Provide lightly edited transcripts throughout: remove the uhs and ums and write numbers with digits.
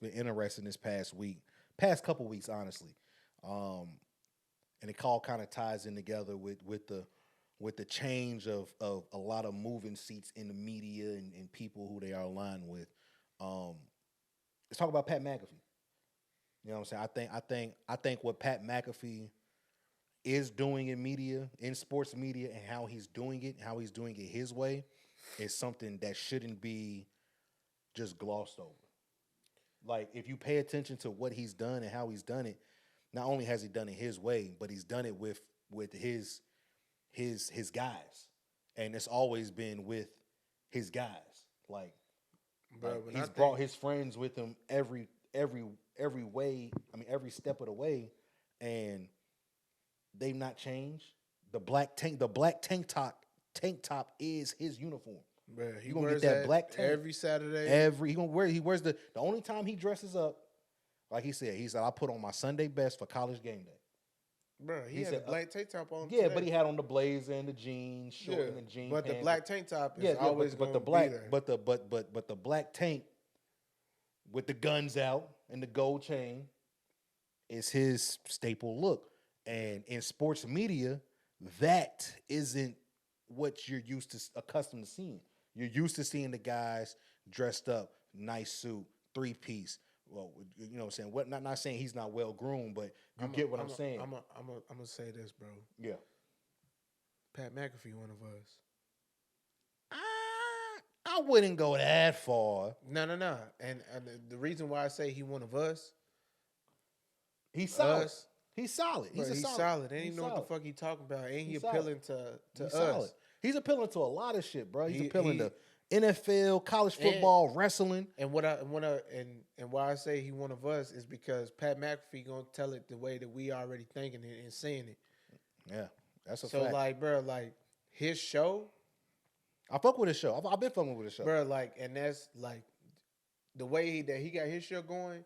interesting this past couple weeks, honestly. And it all kind of ties in together with the change of a lot of moving seats in the media and people who they are aligned with. Let's talk about Pat McAfee. You know what I'm saying? I think what Pat McAfee is doing in media, in sports media, and how he's doing it his way, is something that shouldn't be just glossed over. Like, if you pay attention to what he's done and how he's done it, not only has he done it his way, but he's done it with his guys, and it's always been with his guys. Like, he's brought his friends with him every way. I mean, every step of the way, and they've not changed. The black tank top is his uniform. Bro, he gonna wears get that black tank every Saturday. He wears the only time he dresses up, like he said, I put on my Sunday best for college game day. Bro, he had a black tank top on. Yeah, today. But he had on the blazer and the jeans, short and the jeans. But pants. The black tank top is always but the black, be there. but the black tank with the guns out and the gold chain is his staple look. And in sports media, that isn't what you're accustomed to seeing. You're used to seeing the guys dressed up, nice suit, 3-piece. Well, you know what I'm saying? Not saying he's not well groomed, but you get what I'm saying. I'm gonna say this, bro. Yeah. Pat McAfee, one of us. I wouldn't go that far. No. And the reason why I say he one of us, he's solid. He's solid. He's solid. And he know what the fuck he talking about. And he appealing to us. Solid. He's appealing to a lot of shit, bro. He's appealing to NFL, college football, wrestling. And why I say he one of us is because Pat McAfee gonna tell it the way that we already thinking it and saying it. Yeah, that's a fact. So like, bro, like his show. I fuck with his show. I've been fucking with his show, bro. Like, and that's like the way that he got his show going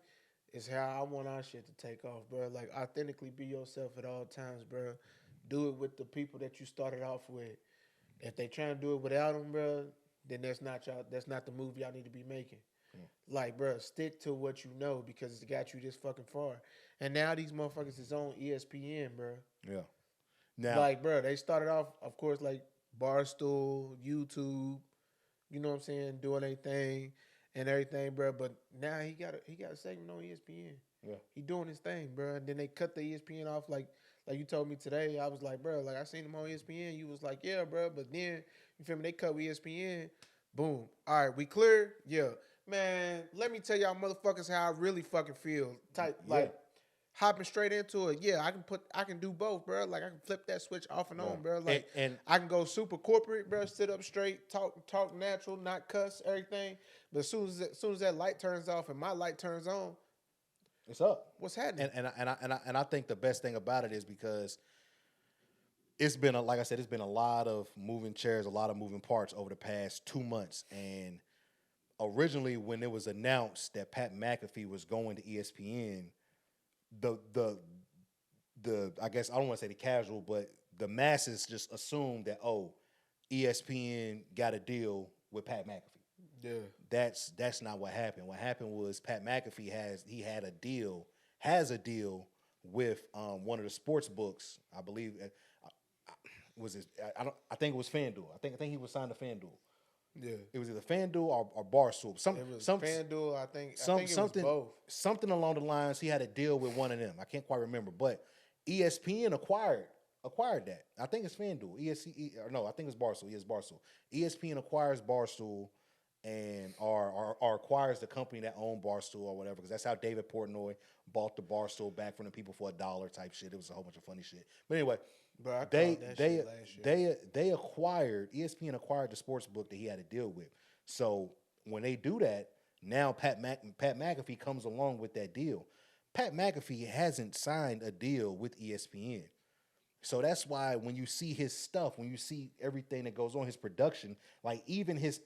is how I want our shit to take off, bro. Like, authentically be yourself at all times, bro. Do it with the people that you started off with. If they trying to do it without them, bro, then that's not the move y'all need to be making. Like, bro, stick to what you know because it's got you this fucking far. And now these motherfuckers is on ESPN, bro. Yeah. Now, like, bro, they started off, of course, like Barstool, YouTube, you know what I'm saying, doing their thing and everything, bro. But now he got a segment on ESPN. Yeah. He doing his thing, bro. And then they cut the ESPN off like you told me today. I was like, bro, like I seen him on ESPN. You was like, yeah, bro. But then, you feel me, they cut ESPN. Boom. All right, we clear? Yeah. Man, let me tell y'all motherfuckers how I really fucking feel. Like, hopping straight into it. Yeah, I can do both, bro. Like, I can flip that switch off and on, bro. Like, and I can go super corporate, bro. Sit up straight, talk natural, not cuss, everything. But as soon as that light turns off and my light turns on, it's up. What's happening? And I think the best thing about it is because it's been like I said, it's been a lot of moving chairs, a lot of moving parts over the past 2 months. And originally, when it was announced that Pat McAfee was going to ESPN, the I guess I don't want to say the casual, but the masses just assumed that ESPN got a deal with Pat McAfee. Yeah, that's not what happened. What happened was Pat McAfee has a deal with one of the sports books. I believe I think it was FanDuel. I think he was signed to FanDuel. Yeah, it was either FanDuel or Barstool. FanDuel. I think it was both. Something along the lines. He had a deal with one of them. I can't quite remember, but ESPN acquired that. I think it's FanDuel. I think it's Barstool. Yes, Barstool. ESPN acquires Barstool and or acquires the company that owned Barstool or whatever, because that's how David Portnoy bought the Barstool back from the people for $1 type shit. It was a whole bunch of funny shit. But anyway, bro, they acquired, ESPN acquired the sports book that he had to deal with. So when they do that, now Pat McAfee comes along with that deal. Pat McAfee hasn't signed a deal with ESPN. So that's why when you see his stuff, when you see everything that goes on, his production, like even his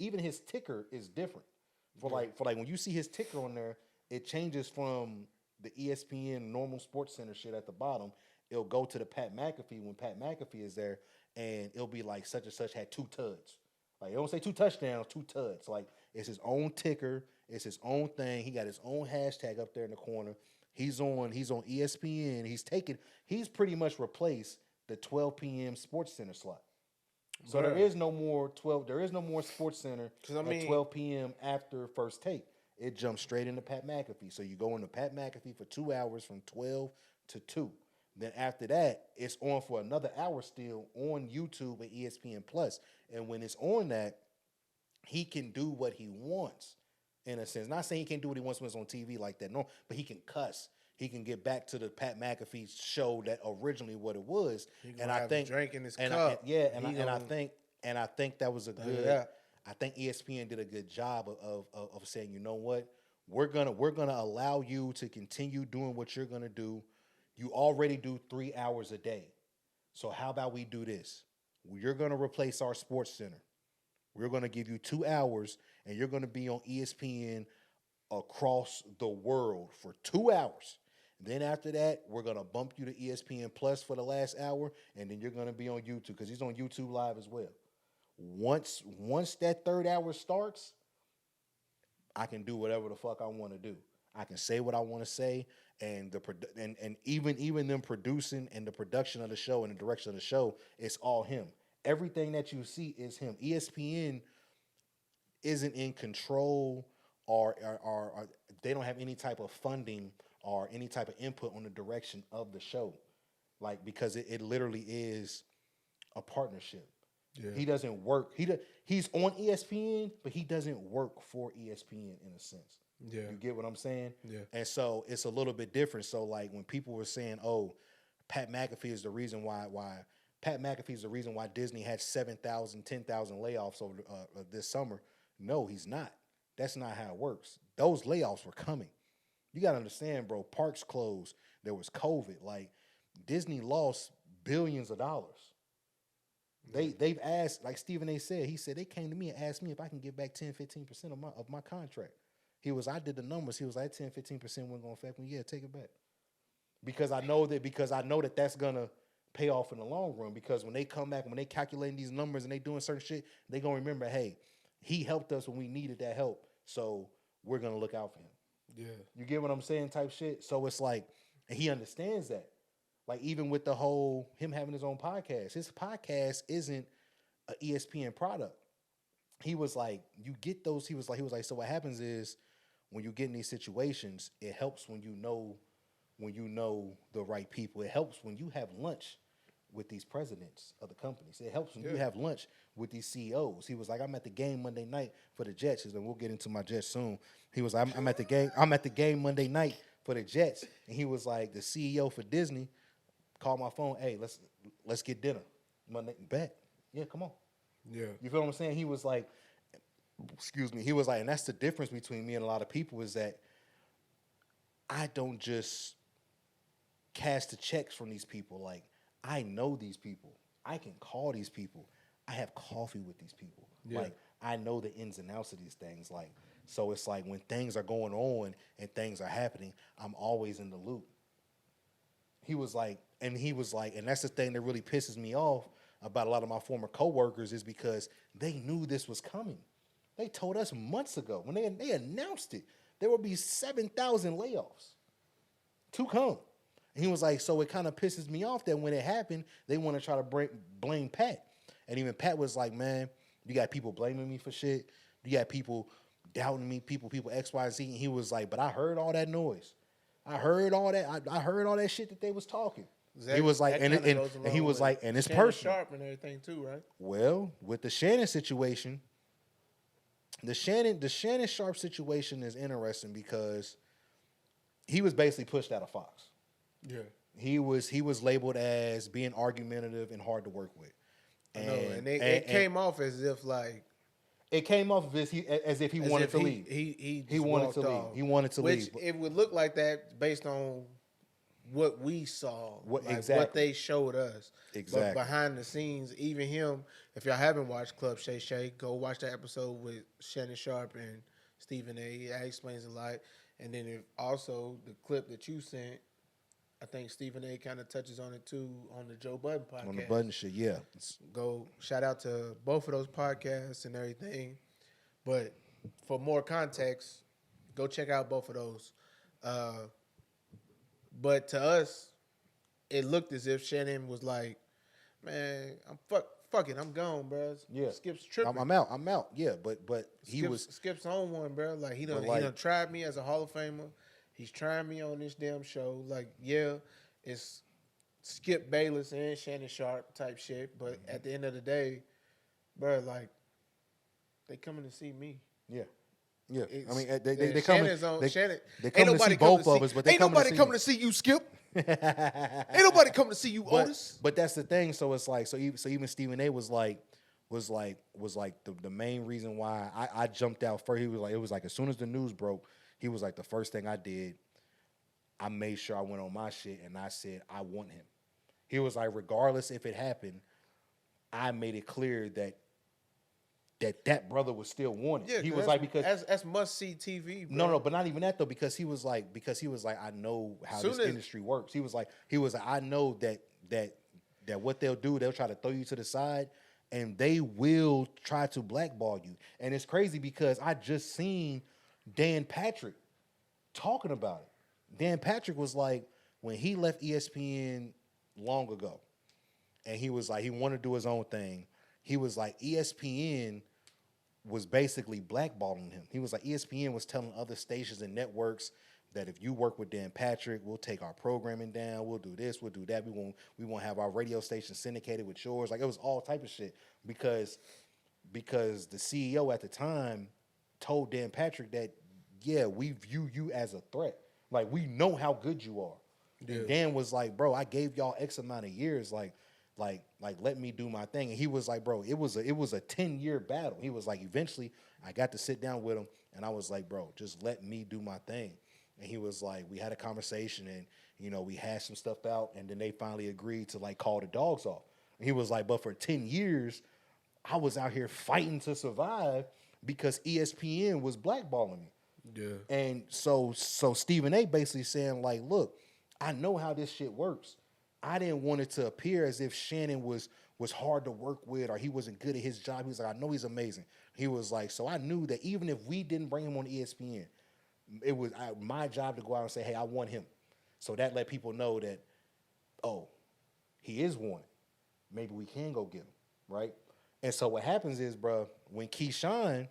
ticker is different. For like when you see his ticker on there, it changes from the ESPN normal Sports Center shit at the bottom. It'll go to the Pat McAfee when Pat McAfee is there, and it'll be like such and such had 2 tuds. Like, it don't say 2 touchdowns, 2 tuds. Like, it's his own ticker. It's his own thing. He got his own hashtag up there in the corner. He's on ESPN. He's pretty much replaced the 12 p.m. Sports Center slot. So there is no more Sports Center at 12 p.m. after First Take. It jumps straight into Pat McAfee. So you go into Pat McAfee for 2 hours from 12 to 2. Then after that, it's on for another hour still on YouTube and ESPN Plus. And when it's on that, he can do what he wants, in a sense. Not saying he can't do what he wants when it's on TV like that, no, but he can cuss. He can get back to the Pat McAfee show that originally what it was. And I think drinking his cup. I think that was a good. I think ESPN did a good job of saying, you know what, we're gonna allow you to continue doing what you're gonna do. You already do 3 hours a day, so how about we do this? You're gonna replace our Sports Center. We're gonna give you 2 hours, and you're gonna be on ESPN across the world for 2 hours. Then after that, we're going to bump you to ESPN Plus for the last hour, and then you're going to be on YouTube because he's on YouTube Live as well. Once that third hour starts, I can do whatever the fuck I want to do. I can say what I want to say, and even them producing and the production of the show and the direction of the show, it's all him. Everything that you see is him. ESPN isn't in control or they don't have any type of funding or any type of input on the direction of the show, like, because it literally is a partnership. Yeah. He doesn't work. He's on ESPN, but he doesn't work for ESPN in a sense. Yeah, you get what I'm saying? Yeah. And so it's a little bit different. So like when people were saying, "Oh, Pat McAfee is the reason why Disney had 7,000, 10,000 layoffs over this summer," no, he's not. That's not how it works. Those layoffs were coming. You got to understand, bro, parks closed. There was COVID. Like, Disney lost billions of dollars. They've asked, like Stephen A. said, he said, they came to me and asked me if I can get back 10, 15% of my contract. I did the numbers. He was like, 10, 15% wasn't going to affect me. Yeah, take it back. Because I know that that's going to pay off in the long run. Because when they come back, when they calculating these numbers and they doing certain shit, they going to remember, hey, he helped us when we needed that help. So we're going to look out for him. Yeah. You get what I'm saying type shit? So it's like, and he understands that. Like, even with the whole, him having his own podcast, his podcast isn't an ESPN product. He was like, you get those, he was like, so what happens is when you get in these situations, it helps when you know the right people. It helps when you have lunch with these presidents of the companies. It helps when you have lunch with these CEOs. He was like, I'm at the game Monday night for the Jets. And we'll get into my Jets soon. He was, I'm at the game Monday night for the Jets. And he was like, the CEO for Disney called my phone. Hey, let's get dinner Monday. Bet. Yeah, come on. Yeah. You feel what I'm saying? He was like, excuse me. He was like, and that's the difference between me and a lot of people is that I don't just cash the checks from these people. Like, I know these people. I can call these people. I have coffee with these people. Yeah. Like, I know the ins and outs of these things. Like, so it's like when things are going on and things are happening, I'm always in the loop. He was like, and that's the thing that really pisses me off about a lot of my former coworkers is because they knew this was coming. They told us months ago when they announced it, there would be 7,000 layoffs to come. And he was like, so it kind of pisses me off that when it happened, they want to try to blame Pat. And even Pat was like, man, you got people blaming me for shit. You got people doubting me, people X, Y, Z. And he was like, but I heard all that noise. I heard all that. I heard all that shit that they was talking. He was like, and he was like, and it's personal. Sharp and everything too, right? Well, with the Shannon situation, the Shannon Sharp situation is interesting because he was basically pushed out of Fox. Yeah, he was labeled as being argumentative and hard to work with. And it came off as if like it came off as if he wanted to leave. He wanted to leave. Off. He wanted to leave. Which it would look like that based on what we saw, what they showed us. Exactly. But behind the scenes, even him, if y'all haven't watched Club Shay Shay, go watch that episode with Shannon Sharp and Stephen A. That explains a lot. And then also the clip that you sent, I think Stephen A. kind of touches on it too on the Joe Budden podcast. On the Budden shit, yeah. Go shout out to both of those podcasts and everything. But for more context, Go check out both of those. But to us, it looked as if Shannon was like, "Man, I'm fuck it, I'm gone, bro." Yeah. Skip's tripping. I'm out. Yeah, but Skip's on one, bro. Like he done tried me as a Hall of Famer. He's trying me on this damn show. Like, yeah, it's Skip Bayless and Shannon Sharp type shit. But at the end of the day, bro, like they coming to see me. Yeah. Yeah, I mean they coming. Shannon. They coming to see both of us, but they ain't nobody coming to see you, Skip. Ain't nobody coming to see you, Otis. But that's the thing. So it's like, so even Stephen A. was like the main reason why I jumped out first. He was like, it was like as soon as the news broke, he was like the first thing I did. I made sure I went on my shit and I said I want him. He was like, regardless if it happened, I made it clear that brother was still wanted. Yeah, he was like, because that's must see TV. Bro. No, but not even that though, because he was like, I know how this industry works. He was like, I know that what they'll do, they'll try to throw you to the side, and they will try to blackball you. And it's crazy because I just seen Dan Patrick talking about it. Dan Patrick was like, when he left ESPN long ago, and he was like, he wanted to do his own thing. He was like, ESPN was basically blackballing him. He was like, ESPN was telling other stations and networks that if you work with Dan Patrick, we'll take our programming down. We'll do this. We'll do that. We won't have our radio station syndicated with yours. Like, it was all type of shit because the CEO at the time told Dan Patrick that, yeah, we view you as a threat. Like, we know how good you are. Yeah. And Dan was like, bro, I gave y'all X amount of years. Like let me do my thing. And he was like, bro, it was a 10-year battle. He was like, eventually I got to sit down with him and I was like, bro, just let me do my thing. And he was like, we had a conversation and, we hashed some stuff out and then they finally agreed to like call the dogs off. And he was like, but for 10 years, I was out here fighting to survive because ESPN was blackballing me. Yeah. And so Stephen A. basically saying like, look, I know how this shit works. I didn't want it to appear as if Shannon was hard to work with or he wasn't good at his job. He was like, I know he's amazing. He was like, so I knew that even if we didn't bring him on ESPN, it was my job to go out and say, hey, I want him. So that let people know that, oh, he is wanted. Maybe we can go get him, right? And so what happens is, bro, when Keyshawn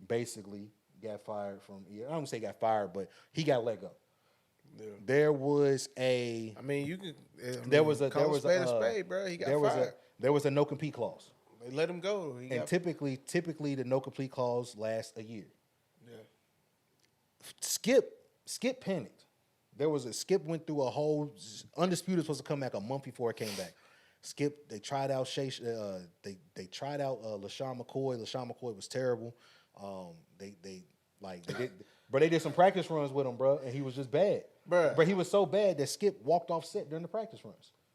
basically got fired from, I don't say got fired, but he got let go. Yeah. There was a. I mean, you can. There was a spade, bro. He got fired. There was a no compete clause. They let him go. Typically, the no compete clause lasts a year. Yeah. Skip panicked. Skip went through a whole Undisputed was supposed to come back a month before it came back. Skip, they tried out they tried out LaShawn McCoy. LaShawn McCoy was terrible. They did. But they did some practice runs with him, bro, and he was just bad. But he was so bad that Skip walked off set during the practice runs.